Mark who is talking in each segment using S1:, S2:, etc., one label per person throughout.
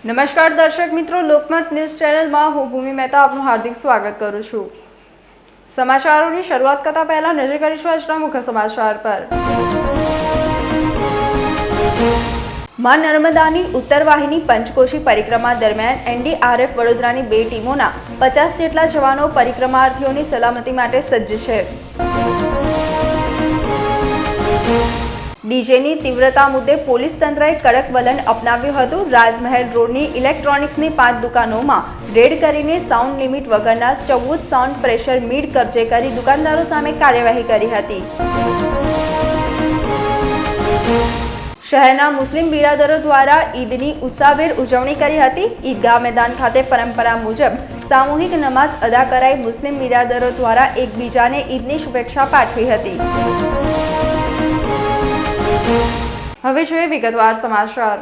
S1: નમસ્કાર દર્શક મિત્રો, લોકમત ન્યૂઝ ચેનલમાં હું ભૂમિ મહેતા આપનું હાર્દિક સ્વાગત કરું છું। સમાચારોની શરૂઆત કરતા પહેલા નજર કરીશું આજના મુખ્ય સમાચાર પર। માં નર્મદાની ઉત્તર વાહિની પંચકોશી પરિક્રમા દરમિયાન એનડીઆરએફ વડોદરાની 2 ટીમોના 50 જેટલા જવાનો પરિક્રમાર્થીઓની સલામતી માટે સજ્જ છે। ડીજેની તીવ્રતા મુદ્દે પોલીસ તંત્રએ કડક વલણ અપનાવ્યું હતું। રાજમહેલ રોડની ઇલેક્ટ્રોનિક્સની 5 દુકાનોમાં રેડ કરીને સાઉન્ડ લિમિટ વગરના 14 સાઉન્ડ પ્રેશર મીડ કબજે કરી દુકાનદારો સામે કાર્યવાહી કરી હતી। શહેરના મુસ્લિમ બિરાદરો દ્વારા ઈદની ઉત્સાહભેર ઉજવણી કરી હતી। ઈદગાહ મેદાન ખાતે પરંપરા મુજબ સામૂહિક નમાઝ અદા કરાઈ મુસ્લિમ બિરાદરો દ્વારા એકબીજાને ઈદની શુભેચ્છા પાઠવી હતી। હવે જોઈએ વિગતવાર સમાચાર।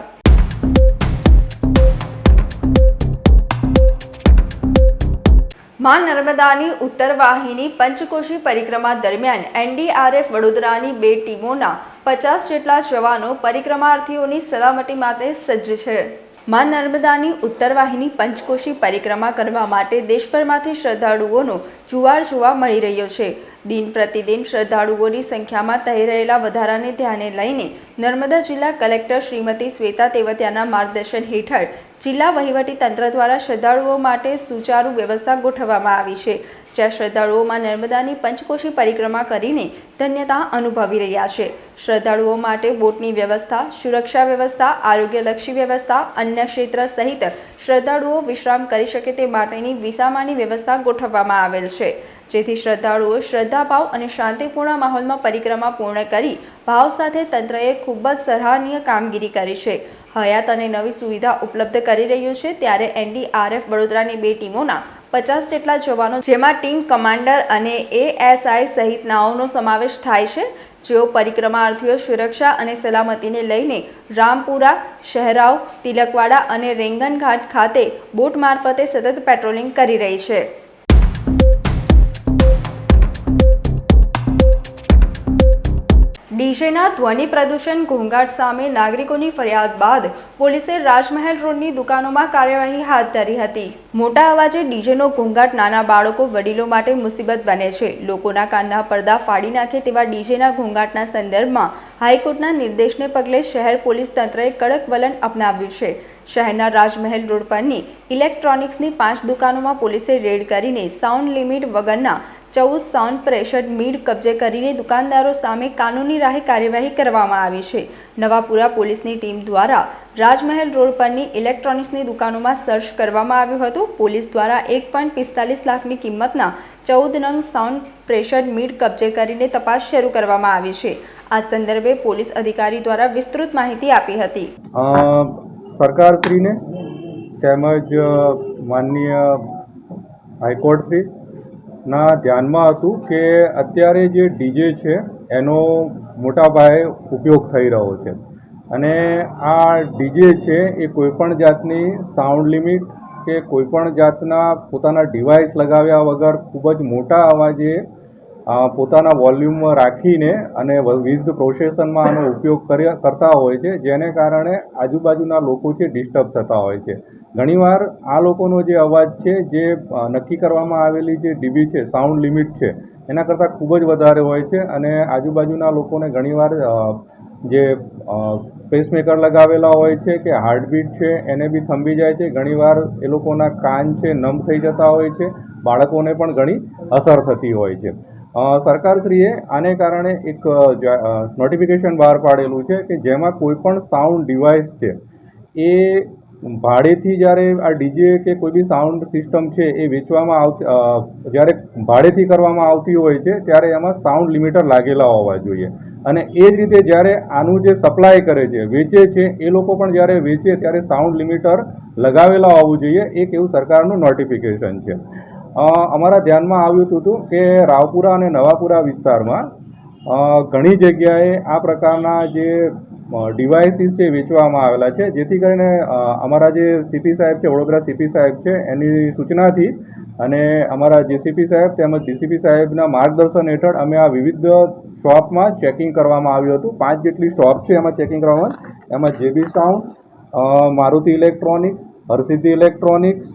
S1: માં નર્મદાની ઉત્તર વાહિની પંચકોશી પરિક્રમા દરમિયાન એનડીઆરએફ વડોદરાની 2 ટીમોના 50 જેટલા જવાનો પરિક્રમાર્થીઓની સલામતી માટે સજ્જ છે। માં નર્મદાની ઉત્તર વાહિની પંચકોશી પરિક્રમા કરવા માટે દેશભરમાંથી શ્રદ્ધાળુઓનો જુવાળ જોવા મળી રહ્યો છે। દિન પ્રતિદિન શ્રદ્ધાળુઓની સંખ્યામાં થઈ રહેલા વધારાને ધ્યાને લઈને નર્મદા જિલ્લા કલેક્ટર શ્રીમતી શ્વેતા તેવતિયાના માર્ગદર્શન હેઠળ જિલ્લા વહીવટી તંત્ર દ્વારા શ્રદ્ધાળુઓ માટે સુચારુ વ્યવસ્થા ગોઠવવામાં આવી છે, જ્યાં શ્રદ્ધાળુઓમાં નર્મદાની પંચકોશી પરિક્રમા કરીને ધન્યતા અનુભવી રહ્યા છે। શ્રદ્ધાળુઓ માટે બોટની વ્યવસ્થા, સુરક્ષા વ્યવસ્થા, આરોગ્યલક્ષી વ્યવસ્થા, અન્ય ક્ષેત્ર સહિત શ્રદ્ધાળુઓ વિશ્રામ કરી શકે તે માટેની વિસામાની વ્યવસ્થા ગોઠવવામાં આવેલ છે, જેથી શ્રદ્ધાળુઓ શ્રદ્ધાભાવ અને શાંતિપૂર્ણ માહોલમાં પરિક્રમા પૂર્ણ કરી ભાવ સાથે તંત્રએ ખૂબ જ સરાહનીય કામગીરી કરી છે। હયાત અને નવી સુવિધા ઉપલબ્ધ કરી રહ્યું છે, ત્યારે એનડીઆરએફ વડોદરાની 2 ટીમોના 50 જેટલા જવાનો, જેમાં ટીમ કમાન્ડર અને એએસઆઈ સહિતનાઓનો સમાવેશ થાય છે, જેઓ પરિક્રમાર્થીઓ સુરક્ષા અને સલામતીને લઈને રામપુરા, શહેરાવ, તિલકવાડા અને રેંગન ઘાટ ખાતે બોટ મારફતે સતત પેટ્રોલિંગ કરી રહી છે। ડીજેના ધ્વનિ પ્રદૂષણ ઘોંઘાટ સામે નાગરિકોની ફરિયાદ બાદ પોલીસે રાજમહેલ રોડની દુકાનોમાં કાર્યવાહી હાથ ધરી હતી। મોટા અવાજે ડીજેનો ઘોંઘાટ નાના બાળકો, વડીલો માટે મુસીબત બને છે। લોકોના કાનના પડદા ફાડી નાખે તેવા ડીજેના ઘોંઘાટના સંદર્ભમાં હાઈકોર્ટના નિર્દેશને પગલે શહેર પોલીસ તંત્રએ કડક વલણ અપનાવ્યું છે। શહેરના રાજમહેલ રોડ પરની ઇલેક્ટ્રોનિક્સની 5 દુકાનોમાં પોલીસે રેડ કરીને સાઉન્ડ લિમિટ વગરના 14 સાઉન્ડ પ્રેશર મીડ કબજે કરીને દુકાનદારો સામે કાનૂની રાહે કાર્યવાહી કરવામાં આવી છે। નવાપુરા પોલીસની ટીમ દ્વારા રાજમહેલ રોડ પરની ઇલેક્ટ્રોનિક્સની દુકાનોમાં સર્ચ કરવામાં આવ્યું હતું। પોલીસ દ્વારા 1.45 લાખની કિંમતના 14 નંગ સાઉન્ડ પ્રેશર મીડ કબજે કરીને તપાસ શરૂ કરવામાં આવી છે। આ સંદર્ભે પોલીસ અધિકારી દ્વારા વિસ્તૃત માહિતી આપી હતી।
S2: સરકારશ્રીને તેમજ માનનીય હાઈકોર્ટશ્રી ના ધ્યાનમાં હતું કે અત્યારે જે ડીજે છે એનો મોટા પાયે ઉપયોગ થઈ રહ્યો છે, અને આ ડીજે છે એ કોઈપણ જાતની સાઉન્ડ લિમિટ કે કોઈપણ જાતના પોતાના ડિવાઇસ લગાવ્યા વગર ખૂબ જ મોટા અવાજે પોતાના વોલ્યુમમાં રાખીને અને વિવિધ પ્રોસેસનમાં આનો ઉપયોગ કરતા હોય છે, જેને કારણે આજુબાજુના લોકો છે ડિસ્ટર્બ થતા હોય છે। ઘણીવાર આ લોકોનો જે અવાજ છે, જે નક્કી કરવામાં આવેલી જે ડીબી છે, સાઉન્ડ લિમિટ છે, એના કરતાં ખૂબ જ વધારે હોય છે, અને આજુબાજુના લોકોને ઘણીવાર જે પેસમેકર લગાવેલા હોય છે કે હાર્ટબીટ છે એને બી થંભી જાય છે। ઘણીવાર એ લોકોના કાન છે નમ થઈ જતા હોય છે, બાળકોને પણ ઘણી અસર થતી હોય છે। સરકારશ્રીએ આને કારણે એક નોટિફિકેશન બહાર પાડેલું છે કે જેમાં કોઈ પણ સાઉન્ડ ડિવાઇસ છે એ ભાડેથી જ્યારે આ ડીજે કે કોઈ બી સાઉન્ડ સિસ્ટમ છે એ વેચવામાં જ્યારે ભાડેથી કરવામાં આવતી હોય છે ત્યારે એમાં સાઉન્ડ લિમિટર લાગેલા હોવા જોઈએ, અને એ જ રીતે જ્યારે આનું જે સપ્લાય કરે છે, વેચે છે, એ લોકો પણ જ્યારે વેચે ત્યારે સાઉન્ડ લિમિટર લગાવેલા હોવું જોઈએ। એક એવું સરકારનું નોટિફિકેશન છે। અમારા ધ્યાનમાં આવ્યું હતું કે રાવપુરા અને નવાપુરા વિસ્તારમાં ઘણી જગ્યાએ આ પ્રકારના જે ડિવાઇસીસ છે વેચવામાં આવેલા છે, જેથી કરીને અમારા જે સીપી સાહેબ છે, વડોદરા સીપી સાહેબ છે, એની સૂચનાથી અને અમારા જેસીપી સાહેબ તેમજ ડીસીપી સાહેબના માર્ગદર્શન હેઠળ અમે આ વિવિધ સ્ટોપમાં ચેકિંગ કરવામાં આવ્યું હતું. 5 જેટલી સ્ટોપ છે એમાં ચેકિંગ કરવામાં. એમાં JB sound, Maruti electronics, Harsiddhi electronics,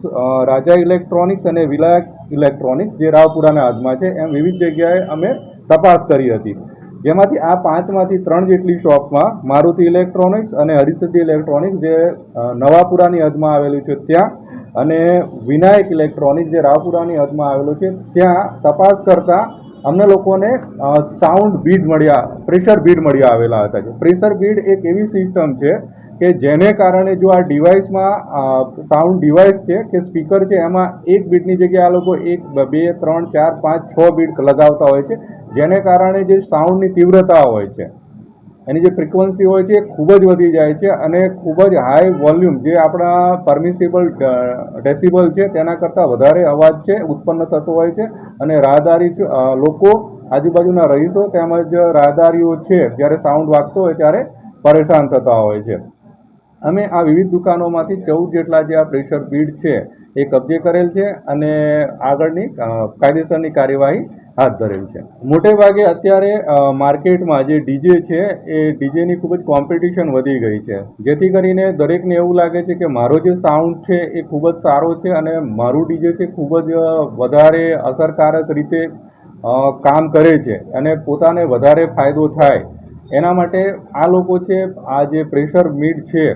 S2: Raja electronics અને વિલાયક ઇલેક્ટ્રોનિક્સ જે રાવપુરાના હાથમાં છે એમ વિવિધ જગ્યાએ અમે તપાસ કરી હતી. જેમાંથી આ 5માંથી 3 જેટલી શોપમાં મારુતિ ઇલેક્ટ્રોનિક્સ અને હરસિદ્ધિ ઇલેક્ટ્રોનિક્સ જે નવાપુરાની હદમાં આવેલું છે ત્યાં, અને વિનાયક ઇલેક્ટ્રોનિક્સ જે રાવપુરાની હદમાં આવેલું છે ત્યાં તપાસ કરતા અમને લોકોને સાઉન્ડ બીડ મળ્યા, પ્રેશર બીડ મળ્યા આવેલા હતા. પ્રેશર બીડ એક એવી સિસ્ટમ છે કે જેને કારણે જો આ ડિવાઇસમાં સાઉન્ડ ડિવાઇસ છે કે સ્પીકર છે એમાં એક બીટની જગ્યાએ આ લોકો 1, 2, 3, 4, 5, 6 બીટ લગાવતા હોય છે, જેને કારણે જે સાઉન્ડની તીવ્રતા હોય છે એની જે ફ્રિકવન્સી હોય છે એ ખૂબ જ વધી જાય છે અને ખૂબ જ હાઈ વોલ્યુમ જે આપણા પરમિસિબલ ડેસિબલ છે તેના કરતાં વધારે અવાજ છે ઉત્પન્ન થતો હોય છે. અને રાહદારી લોકો, આજુબાજુના રહીશો તેમજ રાહદારીઓ છે જ્યારે સાઉન્ડ વાગતો હોય ત્યારે પરેશાન થતા હોય છે. અમે આ વિવિધ દુકાનોમાંથી 14 જેટલા જે આ પ્રેશર બીડ છે એ કબજે કરેલ છે અને આગળની કાયદેસરની કાર્યવાહી હાથ ધરેલ છે. મોટે ભાગે અત્યારે માર્કેટમાં જે ડીજે છે એ ડીજેની ખૂબ જ કોમ્પિટિશન વધી ગઈ છે, જેથી કરીને દરેકને એવું લાગે છે કે મારો જે સાઉન્ડ છે એ ખૂબ જ સારો છે અને મારું ડીજે છે ખૂબ જ વધારે અસરકારક રીતે કામ કરે છે અને પોતાને વધારે ફાયદો થાય એના માટે આ લોકો છે આ જે પ્રેશર બીડ છે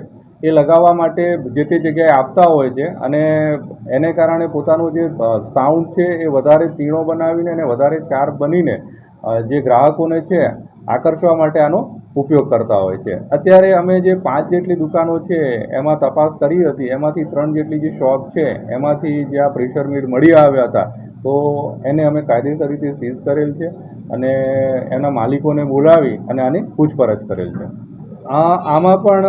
S2: એ લગાવવા માટે જે તે જગ્યાએ આપતા હોય છે અને એને કારણે પોતાનું જે સાઉન્ડ છે એ વધારે તીણો બનાવીને અને વધારે શાર્પ બનીને જે ગ્રાહકોને છે આકર્ષવા માટે આનો ઉપયોગ કરતા હોય છે. અત્યારે અમે જે 5 જેટલી દુકાનો છે એમાં તપાસ કરી હતી, એમાંથી 3 જેટલી જે શોપ છે એમાંથી જે આ પ્રેશર બીડ મળી આવ્યા હતા તો એને અમે કાયદેસર રીતે સીઝ કરેલ છે અને એના માલિકોને બોલાવી અને આની પૂછપરછ કરેલ છે. આમાં પણ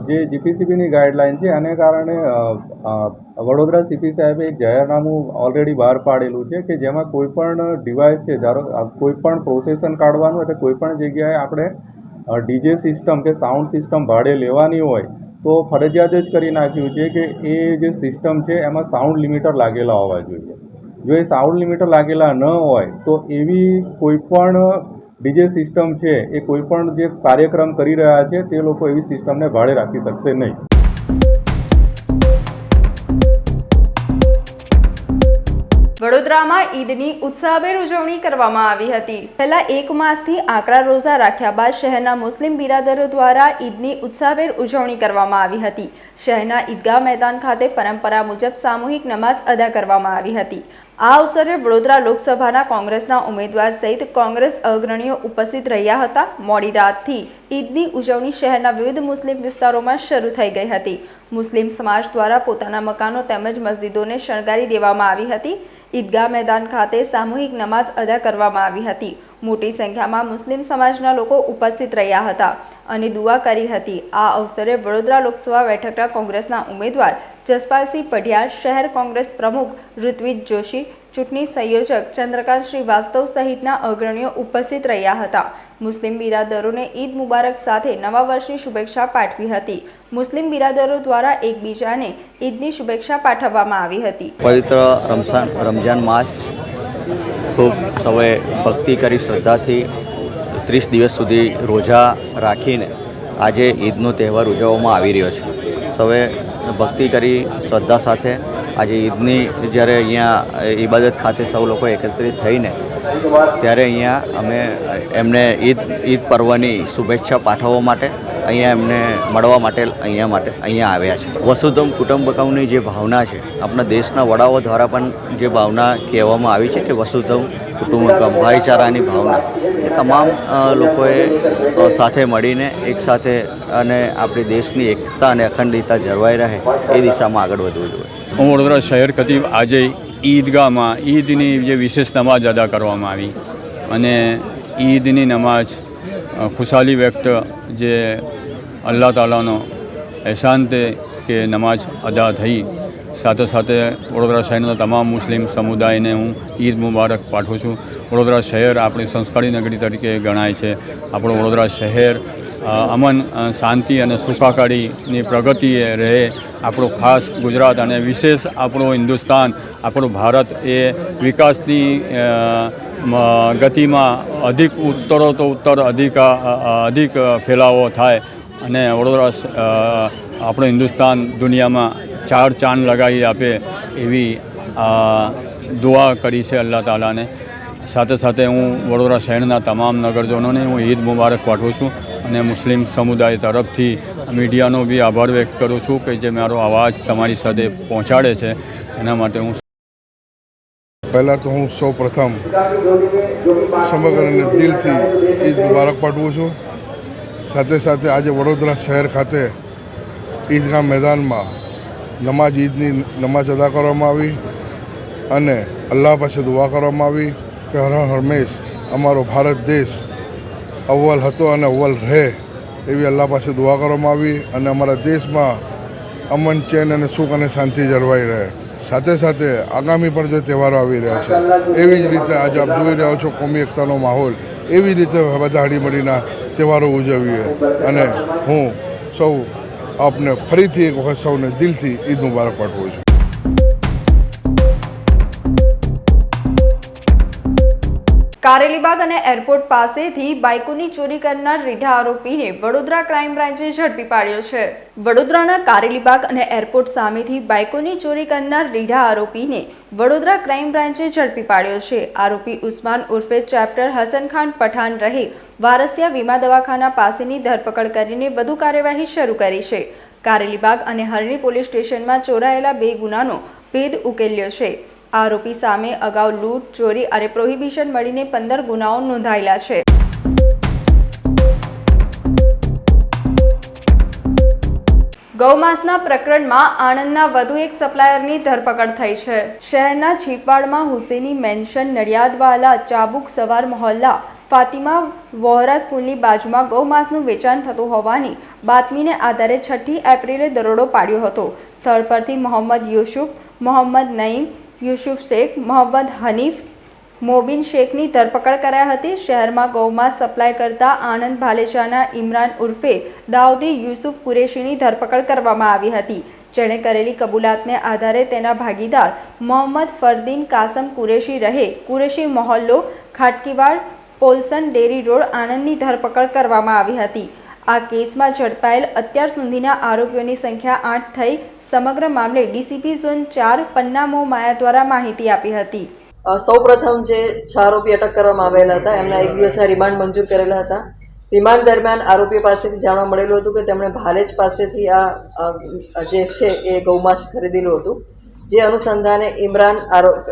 S2: જે જીપીસીબીની ગાઈડલાઈન છે એને કારણે વડોદરા સીપી સાહેબે એક જાહેરનામું ઓલરેડી બહાર પાડેલું છે કે જેમાં કોઈ પણ ડિવાઇસ છે, ધારો કોઈ પણ પ્રોસેસન કાઢવાનું એટલે કોઈ પણ જગ્યાએ આપણે ડીજે સિસ્ટમ કે સાઉન્ડ સિસ્ટમ ભાડે લેવાની હોય તો ફરજિયાત જ કરી નાખ્યું છે કે એ જે સિસ્ટમ છે એમાં સાઉન્ડ લિમિટર લાગેલા હોવા જોઈએ. જો એ સાઉન્ડ લિમિટર લાગેલા ન હોય તો એવી કોઈ પણ ડીજે સિસ્ટમ છે એ કોઈ પણ જે કાર્યક્રમ કરી રહ્યા છે તે લોકો એવી સિસ્ટમને ભાડે રાખી શકશે નહીં.
S1: વડોદરામાં ઈદની ઉત્સાહભેર ઉજવણી કરવામાં આવી હતી. છેલ્લા 1 માસથી આકરા રોઝા રાખ્યા બાદ શહેરના મુસ્લિમ બિરાદરો દ્વારા ઈદની ઉત્સાહભેર ઉજવણી કરવામાં આવી હતી. શહેરના ઈદગાહ મેદાન ખાતે પરંપરા મુજબ સામૂહિક નમાઝ અદા કરવામાં આવી હતી. આ અવસરે વડોદરા લોકસભાના કોંગ્રેસના ઉમેદવાર સહિત કોંગ્રેસ અગ્રણીઓ ઉપસ્થિત રહ્યા હતા. મોડી રાતથી ઈદની ઉજવણી શહેરના વિવિધ મુસ્લિમ વિસ્તારોમાં શરૂ થઈ ગઈ હતી. મુસ્લિમ સમાજ દ્વારા પોતાના મકાનો તેમજ મસ્જિદોને શણગારી દેવામાં આવી હતી. ઈદગાહ મેદાન ખાતે સામૂહિક નમાઝ અદા કરવામાં આવી હતી. મોટી સંખ્યામાં મુસ્લિમ સમાજના લોકો ઉપસ્થિત રહ્યા હતા અને દુઆ કરી હતી. આ અવસરે વડોદરા લોકસભા બેઠકના કોંગ્રેસના ઉમેદવાર જસપાલસિંહ પઢિયાર, શહેર કોંગ્રેસ પ્રમુખ ઋત્વિજ જોશી, ચૂંટણી સંયોજક ચંદ્રકાંત શ્રીવાસ્તવ સહિતના અગ્રણીઓ ઉપસ્થિત રહ્યા હતા. મુસ્લિમ બિરાદરોને ઈદ મુબારક સાથે નવા વર્ષની શુભેચ્છા પાઠવી હતી. મુસ્લિમ બિરાદરો દ્વારા એકબીજાને ઈદની શુભેચ્છા પાઠવવામાં આવી હતી.
S3: પવિત્ર રમજાન માસ ખૂબ સૌએ ભક્તિ કરી શ્રદ્ધાથી 30 દિવસ સુધી રોજા રાખીને આજે ઈદનો તહેવાર ઉજવવામાં આવી રહ્યો છે. સૌએ ભક્તિ કરી શ્રદ્ધા સાથે આજે ઈદની જ્યારે અહીંયા ઇબાદત ખાતે સૌ લોકો એકત્રિત થઈને ત્યારે અહીંયા અમે એમને ઈદ પર્વની શુભેચ્છા પાઠવવા માટે અહીંયા એમને મળવા માટે અહીંયા આવ્યા છે. વસુધૈવ કુટુંબકમની જે ભાવના છે, આપણા દેશના વડાઓ દ્વારા પણ જે ભાવના કહેવામાં આવી છે કે વસુધૈવ કુટુંબકમ, ભાઈચારાની ભાવના, એ તમામ લોકોએ સાથે મળીને એકસાથે અને આપણી દેશની એકતા અને અખંડિતતા જળવાઈ રહે એ દિશામાં આગળ વધવું જોઈએ.
S4: હું વડોદરા શહેર ખતીબ આજે ઈદગાહમાં ઈદની જે વિશેષ નમાઝ અદા કરવામાં આવી અને ઈદની નમાઝ ખુશાલી વ્યક્ત જે અલ્લાહ તાલાનો એહસાન તે કે નમાઝ અદા થઈ. સાથે સાથે વડોદરા શહેરના તમામ મુસ્લિમ સમુદાયને હું ઈદ મુબારક પાઠવું છું. વડોદરા શહેર આપણી સંસ્કારી નગરી તરીકે ગણાય છે. આપણું વડોદરા શહેર અમન, શાંતિ અને સુખાકારીની પ્રગતિએ રહે. આપણું ખાસ ગુજરાત અને વિશેષ આપણું હિન્દુસ્તાન, આપણું ભારત એ વિકાસની ગતિમાં અધિક ઉત્તરોત્તર અધિક ફેલાવો થાય અને વડોદરા આપણું હિન્દુસ્તાન દુનિયામાં 4 ચાંદ લગાવી આપે એવી દુઆ કરી છે અલ્લાહ તાલાને. સાથે સાથે હું વડોદરા શહેરના તમામ નગરજનોને હું ઈદ મુબારક પાઠવું છું અને મુસ્લિમ સમુદાય તરફથી મીડિયાનો બી આભાર વ્યક્ત કરું છું કે જે મારો અવાજ તમારી સાથે પહોંચાડે છે એના માટે હું.
S5: પહેલાં તો હું સૌ પ્રથમ સમગ્ર દિલથી ઈદ મુબારક પાઠવું છું. સાથે સાથે આજે વડોદરા શહેર ખાતે ઈદગાહ મેદાનમાં ઈદની નમાઝ અદા કરવામાં આવી અને અલ્લાહ પાસે દુઆ કરવામાં આવી કે હર હંમેશ અમારો ભારત દેશ અવ્વલ હતો અને અવ્વલ રહે એવી અલ્લાહ પાસે દુઆ કરવામાં આવી અને અમારા દેશમાં અમન ચેન અને સુખ અને શાંતિ જળવાઈ રહે. સાથે સાથે આગામી પણ જે તહેવારો આવી રહ્યા છે એવી જ રીતે આજે આપ જોઈ રહ્યા છો કોમી એકતાનો માહોલ, એવી રીતે બધા હળીમળીના તહેવારો ઉજવીએ અને હું સૌ આપને ફરીથી એક વખત સૌને દિલથી ઈદ મુબારક પાઠવું છું.
S1: કારેલીબાગ અને એરપોર્ટ પાસેથી બાઇકોની ચોરી કરનાર રીઢા આરોપીને વડોદરા ક્રાઇમ બ્રાન્ચે ઝડપી પાડ્યો છે. વડોદરાના કારેલીબાગ અને એરપોર્ટ સામેથી બાઇકોની ચોરી કરનાર રીઢા આરોપીને વડોદરા ક્રાઇમ બ્રાન્ચે ઝડપી પાડ્યો છે. આરોપી ઉસ્માન ઉર્ફે ચેપ્ટર હસન ખાન પઠાણ રહે વારસિયા વીમા દવાખાના પાસેની ધરપકડ કરીને વધુ કાર્યવાહી શરૂ કરી છે. કારેલીબાગ અને હરણી પોલીસ સ્ટેશનમાં ચોરાયેલા 2 ગુનાનો ભેદ ઉકેલ્યો છે. આરોપી સામે અગાઉ લૂંટ, ચોરી અને પ્રોહિબિશન મળીને 15 ગુનાઓ નોંધાયેલા છે. ગૌમાંસના પ્રકરણમાં આણંદના વધુ એક સપ્લાયરની ધરપકડ થઈ છે. શહેરના છીપવાડમાં હુસેની મેન્શન નડિયાદવાલા ચાબુક સવાર મહોલ્લા ફાતિમા વહોરા સ્કૂલની બાજુમાં ગૌમાંસનું વેચાણ થતું હોવાની બાતમીને આધારે 6 એપ્રિલે દરોડો પાડ્યો હતો. સ્થળ પરથી મોહમ્મદ યુસુફ, મોહમ્મદ નઈમ, યુસુફ શેખ, મોહમ્મદ હનીફ, મોબિન શેખની ધરપકડ કરાઈ હતી. શહેરમાં ગૌમાંસ સપ્લાય કરતા આણંદ ભાલેચાના ઇમરાન ઉર્ફે દાઉદી યુસુફ કુરેશીની ધરપકડ કરવામાં આવી હતી, જેણે કરેલી કબૂલાતને આધારે તેના ભાગીદાર મોહમ્મદ ફરદીન કાસમ કુરેશી રહે કુરેશી મહોલ્લો ખાટકીવાડ પોલસન ડેરી રોડ આણંદની ધરપકડ કરવામાં આવી હતી. આ કેસમાં ઝડપાયેલ અત્યાર સુધીના આરોપીઓની સંખ્યા 8 થઈ. સમગ્ર મામલે ડીસીપી ઝોન 4 પન્ના મો માયા દ્વારા માહિતી આપી હતી.
S6: સૌપ્રથમ જે 6 આરોપી અટક કરવામાં આવેલા હતા એમના 1 દિવસના રિમાન્ડ મંજૂર કરેલા હતા. રિમાન્ડ દરમિયાન આરોપીઓ પાસેથી જાણવા મળેલું હતું કે તેમણે ભાલેજ પાસેથી આ જે છે એ ગૌમાંસ ખરીદેલું હતું. જે અનુસંધાને ઇમરાન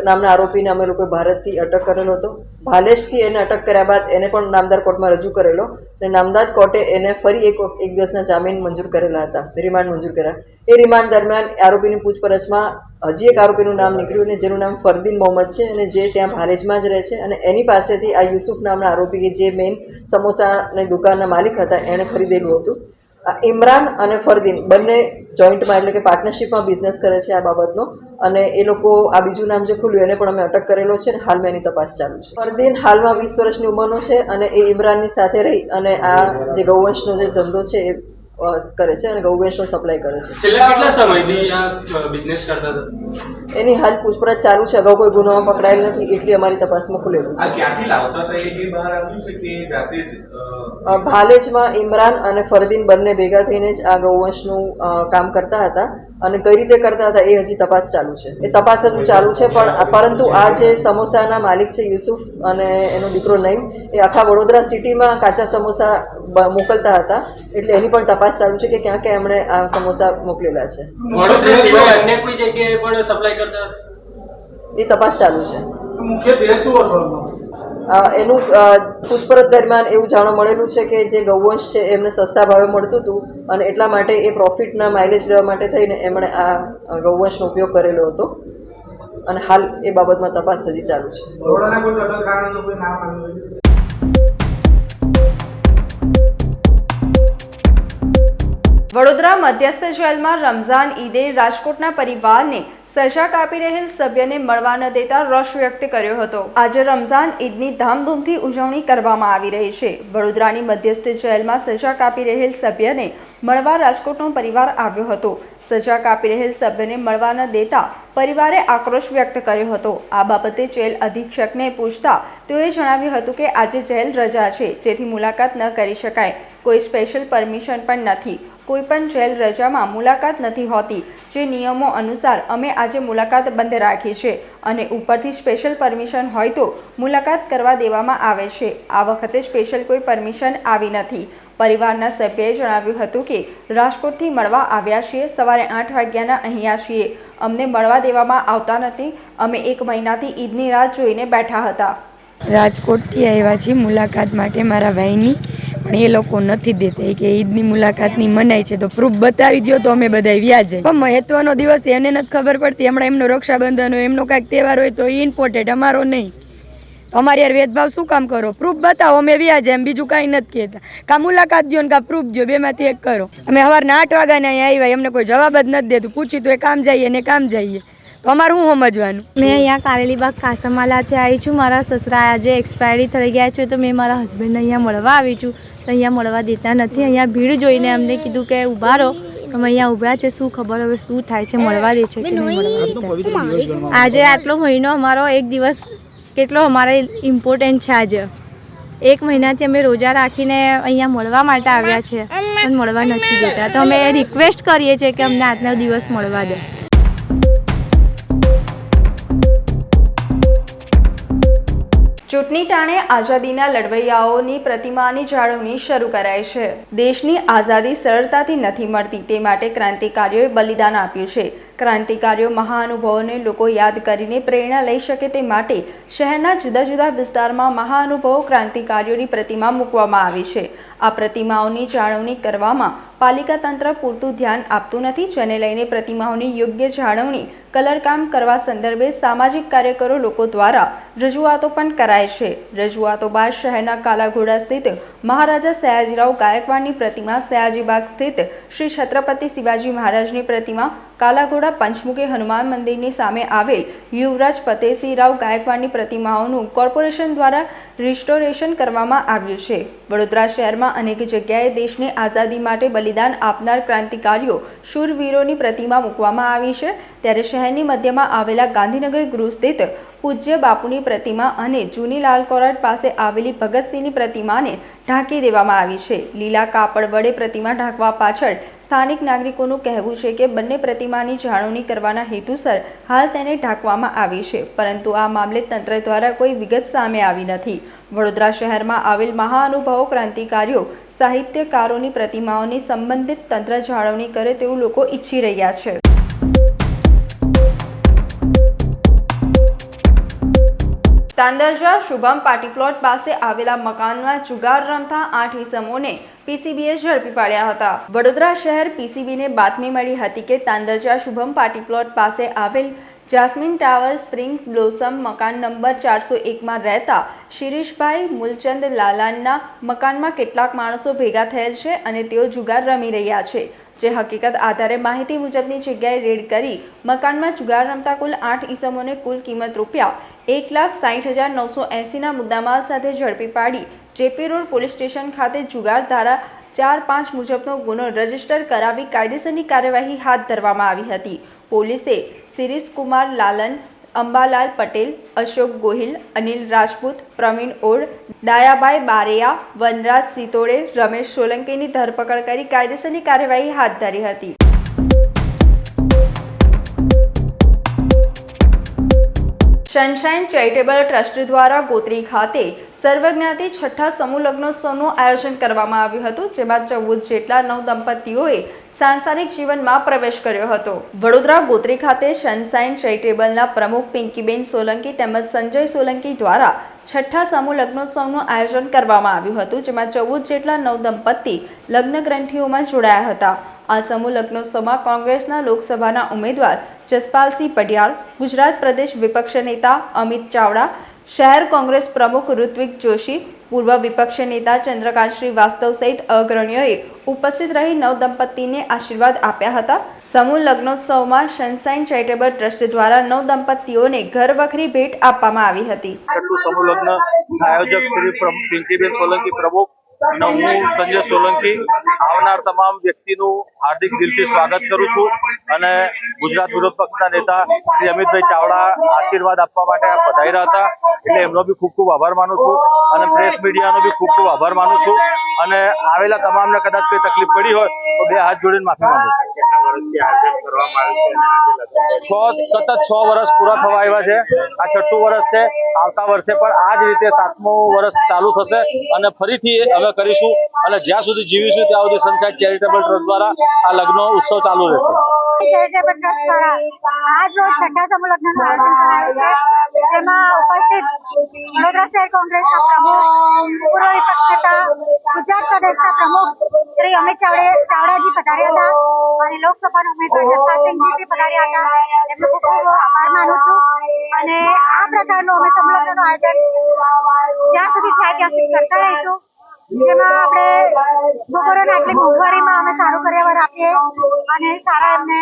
S6: નામના આરોપીને અમે લોકો ભારતથી અટક કરેલો હતો. ભાલેજથી એને અટક કર્યા બાદ એને પણ નામદાર કોર્ટમાં રજૂ કરેલો અને નામદાર કોર્ટે એને ફરી એક દિવસના જામીન મંજૂર કરેલા હતા, રિમાન્ડ મંજૂર કર્યા. એ રિમાન્ડ દરમિયાન આરોપીની પૂછપરછમાં હજી એક આરોપીનું નામ નીકળ્યું અને જેનું નામ ફરદીન મોહમ્મદ છે અને જે ત્યાં ભાલેજમાં જ રહે છે અને એની પાસેથી આ યુસુફ નામના આરોપી કે જે મેઇન સમોસાની દુકાનના માલિક હતા એણે ખરીદેલું હતું. ઇમરાન અને ફરદીન બંને જોઈન્ટમાં એટલે કે પાર્ટનરશિપમાં બિઝનેસ કરે છે આ બાબતનો અને એ લોકો આ બીજું નામ જે ખુલ્યું એને પણ અમે અટક કરેલો છે અને હાલમાં એની તપાસ ચાલુ છે. ફરદીન હાલમાં 20 વર્ષની ઉંમરનો છે અને એ ઇમરાનની સાથે રહી અને આ જે ગૌવંશનો જે ધંધો છે એ કરે છે અને ગૌવંશનો સપ્લાય કરે છે.
S7: છેલ્લા કેટલા સમયથી આ બિઝનેસ કરતા હતા?
S6: એની હાલ પૂછપરછ ચાલુ છે. અગાઉ કોઈ ગુનામાં પકડાયેલ નથી એટલી અમારી તપાસમાં ખુલેલું છે.
S7: આ ક્યાંથી લાવતા હતા એ બહાર આવ્યું છે કે જાતે જ?
S6: ભાલેજમાં ઇમરાન અને ફરદીન બંને ભેગા થઈને જ આ ગૌવંશનું કામ કરતા હતા અને કઈ રીતે કરતા હતા એ હજી તપાસ ચાલુ છે. એ તપાસ હજુ ચાલુ છે પરંતુ આ જે સમોસાના માલિક છે યુસુફ અને એનો દીકરો નઈમ એ આખા વડોદરા સિટીમાં કાચા સમોસા મોકલતા હતા એટલે એની પણ તપાસ ચાલુ છે કે ક્યાં ક્યાં એમણે આ સમોસા મોકલેલા છે.
S7: વડોદરા સિવાય અન્ય કોઈ જગ્યાએ પણ સપ્લાય કરતા
S6: એ તપાસ ચાલુ છે.
S7: મુખ્ય ધ્યેય શું હતો?
S6: એનું પૂછપરછ દરમિયાન એવું જાણવા મળેલું છે કે જે ગૌવંશ છે એમને સસ્તા ભાવે મળતું હતું અને એટલા માટે એ પ્રોફિટના માઇલેજ લેવા માટે થઈને એમણે આ ગૌવંશનો ઉપયોગ કરેલો હતો અને હાલ એ બાબતમાં તપાસ હજી ચાલુ છે.
S1: વડોદરા મધ્યસ્થ જેલમાં રમઝાન ઈદે રાજકોટના પરિવારને સજા કાપી રહેલ સભ્યને મળવા ન દેતા રોષ વ્યક્ત કર્યો હતો. આજે રમઝાન ઈદની ધામધૂમથી ઉજવણી કરવામાં આવી રહી છે. વડોદરાની મધ્યસ્થ જેલમાં સજા કાપી રહેલ સભ્યને મળવા રાજકોટનો પરિવાર આવ્યો હતો. સજા કાપી રહેલ સભ્યને મળવા ન દેતા પરિવારે આક્રોશ વ્યક્ત કર્યો હતો. આ બાબતે જેલ અધિક્ષકને પૂછતા તેઓએ જણાવ્યું હતું કે આજે જેલ રજા છે, જેથી મુલાકાત ન કરી શકાય. કોઈ સ્પેશિયલ પરમિશન પણ નથી. કોઈ પણ જેલ રજામાં મુલાકાત નથી હોતી. જે નિયમો અનુસાર અમે આજે મુલાકાત બંધ રાખી છે અને ઉપરથી સ્પેશિયલ પરમિશન હોય તો મુલાકાત કરવા દેવામાં આવે છે. આ વખતે સ્પેશિયલ કોઈ પરમિશન આવી નથી. પરિવારના સભ્યએ જણાવ્યું હતું કે રાજકોટથી મળવા આવ્યા છીએ, સવારે 8 વાગ્યાના અહીંયા છીએ. અમને મળવા દેવામાં આવતા નથી. અમે 1 મહિનાથી ઈદની રાહ જોઈને બેઠા હતા.
S8: રાજકોટથી આવ્યા છીએ મુલાકાત માટે મારા ભાઈની, પણ એ લોકો નથી દેતા કે ઈદની મુલાકાતની મનાઈ છે તો પ્રૂફ બતાવી દો તો અમે બધા વ્યા જઈએ. પણ મહત્વનો દિવસ એને નથી ખબર પડતી. હમણાં એમનો રક્ષાબંધન હોય, એમનો કાંઈક તહેવાર હોય તો એ ઇમ્પોર્ટન્ટ, અમારો નહીં. અમારે યાર ભેદભાવ શું કામ કરો? પ્રૂફ બતાવો, અમે વ્યા જાય. એમ બીજું કાંઈ નથી કહેતા. કાં મુલાકાત દો ને કાં પ્રૂફ દો, બેમાંથી એક કરો. અમે સવારના 8 વાગ્યાના અહીંયા આવ્યા, એમને કોઈ જવાબ જ નથી દેતું. પૂછી તો એ કામ જઈએ ને કામ જઈએ, તો અમારું શું સમજવાનું?
S9: મેં અહીંયા કારેલીબાગ કાસમાલાથી આવી છું. મારા સસરા આજે એક્સપાયરી થઈ ગયા છે, તો મેં મારા હસબન્ડને અહીંયા મળવા આવી છું. તો અહીંયા મળવા દેતા નથી. અહીંયા ભીડ જોઈને અમને કીધું કે ઊભા રહો. અમે અહીંયા ઊભા છે, શું ખબર હવે શું થાય છે, મળવા દે છે કે નહીં મળવા દેતા. આજે આટલો મહિનો અમારો એક દિવસ કેટલો અમારે ઇમ્પોર્ટન્ટ છે. આજે 1 મહિનાથી અમે રોજા રાખીને અહીંયા મળવા માટે આવ્યા છે, પણ મળવા નથી દેતા. તો અમે રિક્વેસ્ટ કરીએ છીએ કે અમને આજનો દિવસ મળવા દે.
S1: ચૂંટણી ટાણે આઝાદીના લડવૈયાઓની પ્રતિમાની જાળવણી શરૂ કરાઈ છે. દેશની આઝાદી સરળતાથી નથી મળતી, તે માટે ક્રાંતિકારીઓએ બલિદાન આપ્યું છે. ક્રાંતિકારીઓ મહાનુભાવોને લોકો યાદ કરીને પ્રેરણા લઈ શકે તે માટે શહેરના જુદા જુદા વિસ્તારમાં મહાનુભાવો ક્રાંતિકારીઓની પ્રતિમા મૂકવામાં આવી છે. આ પ્રતિમાઓની જાળવણી કરવામાં પાલિકા તંત્ર પૂરતું ધ્યાન આપતું નથી, જેને લઈને પ્રતિમાઓની યોગ્ય જાળવણી કલરકામ કરવા સંદર્ભે સામાજિક કાર્યકરો લોકો દ્વારા રજૂઆતો પણ કરાય છે. રજૂઆતો બાદ શહેરના કાલાઘોડા સ્થિત મહારાજા સયાજીરાવ ગાયકવાડની પ્રતિમા, સયાજીબાગ સ્થિત શ્રી છત્રપતિ શિવાજી મહારાજની પ્રતિમા, કાલાઘોડા પંચમુખી હનુમાન મંદિરની સામે આવેલ યુવરાજ ફતેહસિંહરાવ ગાયકવાડની પ્રતિમાઓનું કોર્પોરેશન દ્વારા રિસ્ટોરેશન કરવામાં આવ્યું છે. વડોદરા શહેરમાં અનેક જગ્યાએ દેશની આઝાદી માટે બલિદાન આપનાર ક્રાંતિકારીઓ શૂરવીરોની પ્રતિમા મૂકવામાં આવી છે. ત્યારે શહેરની મધ્યમાં આવેલા ગાંધીનગર ગૃહ સ્થિત પૂજ્ય બાપુની પ્રતિમા અને જૂની લાલ કોરાટ પાસે આવેલી ભગતસિંહની પ્રતિમાને ઢાંકી દેવામાં આવી છે. લીલા કાપડ વડે પ્રતિમા ઢાંકવા પાછળ સ્થાનિક નાગરિકોનું કહેવું છે કે બંને પ્રતિમાની જાળવણી કરવાના હેતુસર હાલ તેને ઢાંકવામાં આવી છે, પરંતુ આ મામલે તંત્ર દ્વારા કોઈ વિગત સામે આવી નથી. વડોદરા શહેરમાં આવેલ મહાનુભાવો ક્રાંતિકારીઓ સાહિત્યકારોની પ્રતિમાઓની સંબંધિત તંત્ર જાળવણી કરે તેવું લોકો ઈચ્છી રહ્યા છે. તાંદલજા શુભમ પાર્ટી પ્લોટ પાસે આવેલા મકાનમાં જુગાર રમતા 8 ઇસમોને પીસીબીએ ઝડપી પાડ્યા હતા. વડોદરા શહેર પીસીબીને બાતમી મળી હતી કે તાંદલજા શુભમ પાર્ટી પ્લોટ પાસે આવેલ જાસ્મીન ટાવર સ્પ્રિંગ બ્લોસમ મકાન નંબર 401માં રહેતા શિરીષભાઈ મૂલચંદ લાલાનના મકાનમાં કેટલાક માણસો ભેગા થયેલ છે અને તેઓ જુગાર રમી રહ્યા છે. જે હકીકત આધારે માહિતી મુજબની જગ્યાએ રેડ કરી મકાનમાં જુગાર રમતા કુલ 8 ઇસમોને કુલ કિંમત રૂપિયા 1,60,980ના મુદ્દામાલ સાથે ઝડપી પાડી જેપી રોડ પોલીસ સ્ટેશન ખાતે જુગાર ધારા 4-5 મુજબનો ગુનો રજીસ્ટર કરાવી કાયદેસરની કાર્યવાહી હાથ ધરવામાં આવી હતી. પોલીસે શિરીષ કુમાર લાલન, અંબાલાલ પટેલ, અશોક ગોહિલ, અનિલ રાજપૂત, પ્રવીણ ઓડ, ડાયાભાઈ બારેયા, વનરાજ સિતોડે, રમેશ સોલંકીની ધરપકડ કરી કાયદેસરની કાર્યવાહી હાથ ધરી હતી. સનશાઇન ચેરિટેબલ ટ્રસ્ટ દ્વારા ગોત્રી ખાતે સર્વજ્ઞાતિ છઠ્ઠા સમૂહ લગ્નોત્સવનું આયોજન કરવામાં આવ્યું હતું, જેમાં 14 જેટલા નવદંપતીઓએ સાંસારિક જીવનમાં પ્રવેશ કર્યો હતો. વડોદરા ગોત્રી ખાતે સનશાઇન ચેરિટેબલના પ્રમુખ પિંકીબેન સોલંકી તેમજ સંજય સોલંકી દ્વારા છઠ્ઠા સમૂહ લગ્નોત્સવનું આયોજન કરવામાં આવ્યું હતું, જેમાં 14 જેટલા નવદંપતી લગ્ન ગ્રંથિઓમાં જોડાયા હતા. આ સમૂહ લગ્નોત્સવમાં કોંગ્રેસના લોકસભાના ઉમેદવાર જસપાલસિંહ પડિયાર, ગુજરાત પ્રદેશ વિપક્ષ નેતા અમિત ચાવડા, શહેર કોંગ્રેસ પ્રમુખ ઋત્વિક જોશી, પૂર્વ વિપક્ષ નેતા ચંદ્રકાંત શ્રીવાસ્તવ સહિત અગ્રણીઓએ ઉપસ્થિત રહી નવદંપતીને આશીર્વાદ આપ્યા હતા. સમૂહ લગ્નોત્સવમાં સનશાઇન ચેરિટેબલ ટ્રસ્ટ દ્વારા 9 દંપતીઓને ઘરવખરી ભેટ આપવામાં આવી હતી.
S10: છઠ્ઠું સમૂહ લગ્ન આયોજક શ્રી પિંકીબેન સોલંકી પ્રમુખ અને હું સંજય સોલંકી આવનાર તમામ વ્યક્તિનું હાર્દિક દિલથી સ્વાગત કરું છું અને ગુજરાત વિરોધ પક્ષના નેતા શ્રી અમિતભાઈ ચાવડા આશીર્વાદ આપવા માટે પધાર્યા હતા એટલે એમનો બી ખૂબ ખૂબ આભાર માનું છું અને પ્રેસ મીડિયાનો બી ખૂબ ખૂબ આભાર માનું છું અને આવેલા તમામને કદાચ કોઈ તકલીફ પડી હોય તો બે હાથ જોડીને માફી માંગુ છું. સતત 6 વર્ષ પૂરા થવા આવ્યા છે. આ 6ઠ્ઠું વર્ષ છે. આવતા વર્ષે પણ આ જ રીતે 7મું વર્ષ ચાલુ થશે અને ફરીથી અમે કરીશું અને જ્યાં સુધી જીવીશું ત્યાં સુધી સનશાઇન ચેરિટેબલ ટ્રસ્ટ દ્વારા આ લગ્ન ઉત્સવ ચાલુ રહેશે.
S11: ચેરિટેબલ ટ્રસ્ટ દ્વારા આજ રોજ છઠ્ઠા સમૂહ લગ્નનું આયોજન કરાયું છે. તેમાં ઉપસ્થિત વડોદરા શહેર કોંગ્રેસના પ્રમુખ, પૂર્વ વિપક્ષ નેતા, ગુજરાત પ્રદેશના પ્રમુખ શ્રી અમિત ચાવડાજી પધાર્યા હતા અને લોકસભાના ઉમેદવાર જસપાલસિંહજી પધાર્યા હતા. એમનો ખૂબ ખૂબ આભાર માનું છું અને આ પ્રકારનું અમે સમૂહ લગ્નનું આયોજન જ્યાં સુધી થાય ત્યાં સુધી કરતા રહીશું. જેમાં આપણે બપોરના આટલી મોંઘવારીમાં અમે સારું કર્યાવર આપીએ અને સારા એમને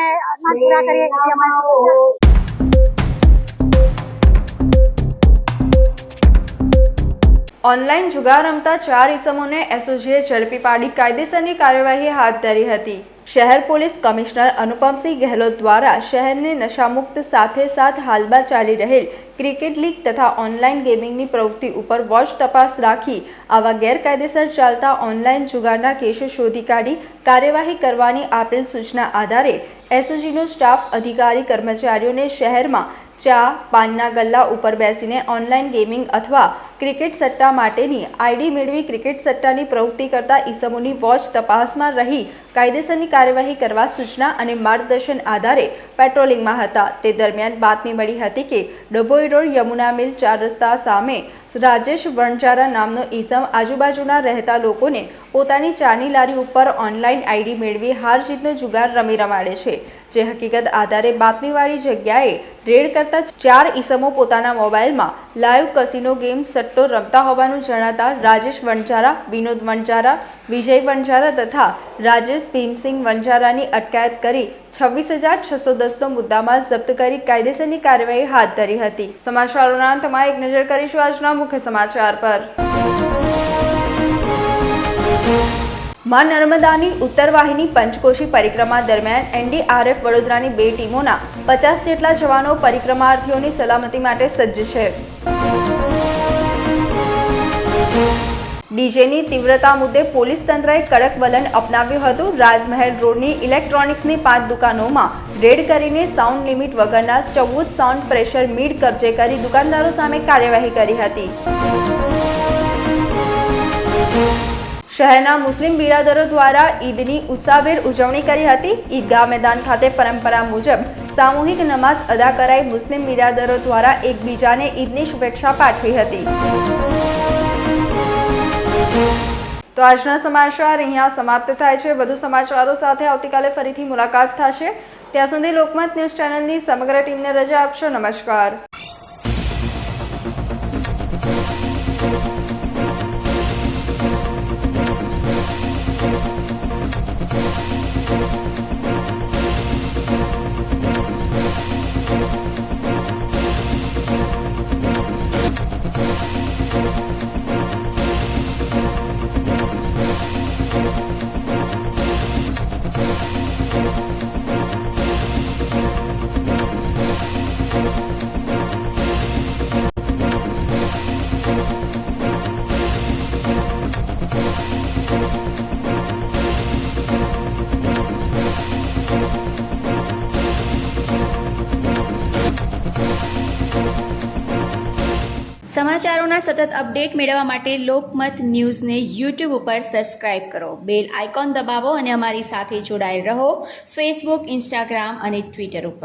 S11: પૂરા કરીએ એવી અમારી શુભેચ્છા.
S1: ઓનલાઈન જુગાર રમતા 4 ઇસમોને એસઓજીએ ઝડપી પાડી કાયદેસરની કાર્યવાહી હાથ ધરી હતી. શહેર પોલીસ કમિશનર અનુપમસિંહ ગહેલોત દ્વારા શહેરને નશામુક્ત સાથે સાથ હાલમાં ચાલી રહેલ ક્રિકેટ લીગ તથા ઓનલાઈન ગેમિંગની પ્રવૃત્તિ ઉપર વોચ તપાસ રાખી આવા ગેરકાયદેસર ચાલતા ઓનલાઈન જુગારના કેસો શોધી કાઢી કાર્યવાહી કરવાની આપેલ સૂચના આધારે એસઓજીનો સ્ટાફ અધિકારી કર્મચારીઓને શહેરમાં ચા પાનના ગલ્લા ઉપર બેસીને ઓનલાઇન ગેમિંગ અથવા ક્રિકેટ સટ્ટા માટેની આઈડી મેળવી ક્રિકેટ સટ્ટાની પ્રવૃત્તિ કરતા ઈસમોની વોચ તપાસમાં રહી કાયદેસરની કાર્યવાહી કરવા સૂચના અને માર્ગદર્શન આધારે પેટ્રોલિંગમાં હતા. તે દરમિયાન બાતમી મળી હતી કે ડભોઈ રોડ યમુના મિલ 4 રસ્તા સામે રાજેશ વણજારા નામનો ઈસમ આજુબાજુના રહેતા લોકોને પોતાની ચાની લારી ઉપર ઓનલાઈન આઈડી મેળવી હાર જીતનો જુગાર રમી રમાડે છે. જે હકીકત આધારે બાતમીવાળી જગ્યાએ રેડ કરતા 4 ઈસમો પોતાના મોબાઈલમાં લાઈવ કસિનો ગેમ સટ્ટો રમતા હોવાનું જણાતા રાજેશ વણજારા, વિનોદ વણજારા, વિજય વણજારા તથા રાજેશ ભીમસિંહ વણજારાની અટકાયત કરી 26,610નો મુદ્દામાલ જપ્ત કરી કાયદેસરની કાર્યવાહી હાથ ધરી હતી. સમાચારોના અંતમાં એક નજર કરીશું આજના મુખ્ય સમાચાર પર. માં નર્મદાની ઉત્તર વાહિની પંચકોશી પરિક્રમા દરમિયાન એનડીઆરએફ વડોદરાની 2 ટીમોના 50 જેટલા જવાનો પરિક્રમાર્થીઓની સલામતી માટે સજ્જ છે. ડીજેની તીવ્રતા મુદ્દે પોલીસ તંત્રએ કડક વલણ અપનાવ્યું હતું. રાજમહેલ રોડની ઇલેક્ટ્રોનિક્સની 5 દુકાનોમાં રેડ કરીને સાઉન્ડ લિમિટ વગરના 14 સાઉન્ડ પ્રેશર મીડ કબજે કરી દુકાનદારો સામે કાર્યવાહી કરી હતી. શહેરના મુસ્લિમ બિરાદરો દ્વારા ઈદની ઉત્સાહભેર ઉજવણી કરી હતી. ઈદગાહ મેદાન ખાતે પરંપરા મુજબ સામૂહિક નમાઝ અદા કરાઈ મુસ્લિમ બિરાદરો દ્વારા એકબીજાને ઈદની શુભેચ્છા પાઠવી હતી. તો આજના સમાચાર અહીંયા સમાપ્ત થાય છે. વધુ સમાચારો સાથે આવતીકાલે ફરીથી મુલાકાત થશે. ત્યાં સુધી લોકમત ન્યૂઝ ચેનલની સમગ્ર ટીમને રજા આપશો. નમસ્કાર.
S12: સમાચારોના સતત અપડેટ મેળવવા માટે લોકમત ન્યૂઝને યુટ્યુબ ઉપર સબસ્ક્રાઇબ કરો, બેલ આઇકોન દબાવો અને અમારી સાથે જોડાયેલ રહો ફેસબુક, ઇન્સ્ટાગ્રામ અને ટ્વિટર ઉપર.